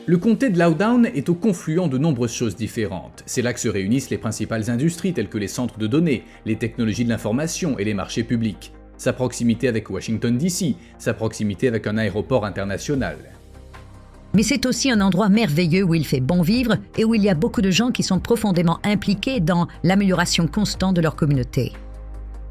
Le comté de Loudoun est au confluent de nombreuses choses différentes. C'est là que se réunissent les principales industries telles que les centres de données, les technologies de l'information et les marchés publics. Sa proximité avec Washington DC, sa proximité avec un aéroport international. Mais c'est aussi un endroit merveilleux où il fait bon vivre et où il y a beaucoup de gens qui sont profondément impliqués dans l'amélioration constante de leur communauté.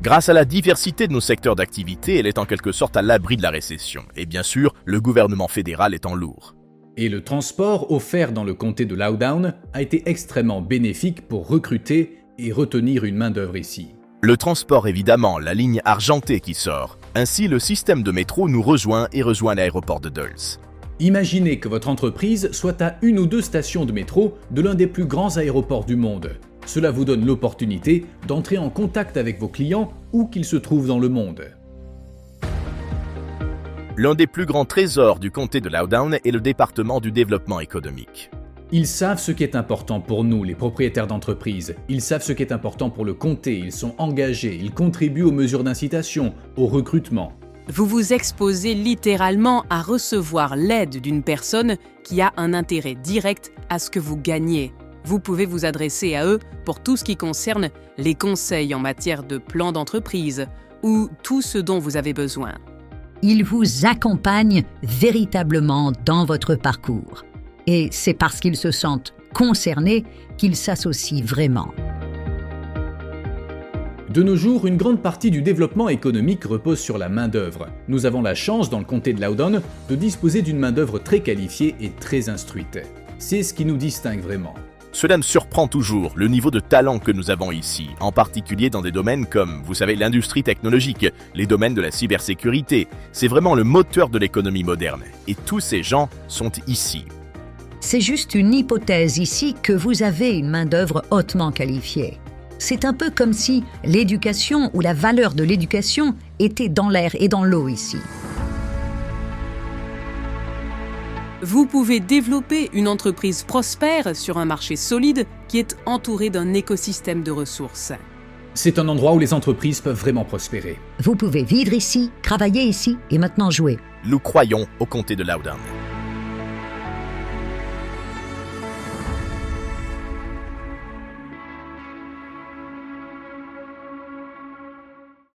Grâce à la diversité de nos secteurs d'activité, elle est en quelque sorte à l'abri de la récession. Et bien sûr, le gouvernement fédéral étant lourd. Et le transport offert dans le comté de Loudoun a été extrêmement bénéfique pour recruter et retenir une main-d'œuvre ici. Le transport évidemment, la ligne argentée qui sort. Ainsi, le système de métro nous rejoint et rejoint l'aéroport de Dulles. Imaginez que votre entreprise soit à 1 ou 2 stations de métro de l'un des plus grands aéroports du monde. Cela vous donne l'opportunité d'entrer en contact avec vos clients où qu'ils se trouvent dans le monde. L'un des plus grands trésors du comté de Loudoun est le département du développement économique. Ils savent ce qui est important pour nous, les propriétaires d'entreprises. Ils savent ce qui est important pour le comté. Ils sont engagés. Ils contribuent aux mesures d'incitation, au recrutement. Vous vous exposez littéralement à recevoir l'aide d'une personne qui a un intérêt direct à ce que vous gagnez. Vous pouvez vous adresser à eux pour tout ce qui concerne les conseils en matière de plan d'entreprise ou tout ce dont vous avez besoin. Ils vous accompagnent véritablement dans votre parcours. Et c'est parce qu'ils se sentent concernés qu'ils s'associent vraiment. De nos jours, une grande partie du développement économique repose sur la main-d'œuvre. Nous avons la chance, dans le comté de Loudoun, de disposer d'une main-d'œuvre très qualifiée et très instruite. C'est ce qui nous distingue vraiment. Cela me surprend toujours, le niveau de talent que nous avons ici, en particulier dans des domaines comme, vous savez, l'industrie technologique, les domaines de la cybersécurité. C'est vraiment le moteur de l'économie moderne. Et tous ces gens sont ici. C'est juste une hypothèse ici que vous avez une main-d'œuvre hautement qualifiée. C'est un peu comme si l'éducation ou la valeur de l'éducation était dans l'air et dans l'eau ici. Vous pouvez développer une entreprise prospère sur un marché solide qui est entouré d'un écosystème de ressources. C'est un endroit où les entreprises peuvent vraiment prospérer. Vous pouvez vivre ici, travailler ici et maintenant jouer. Nous croyons au comté de Loudoun.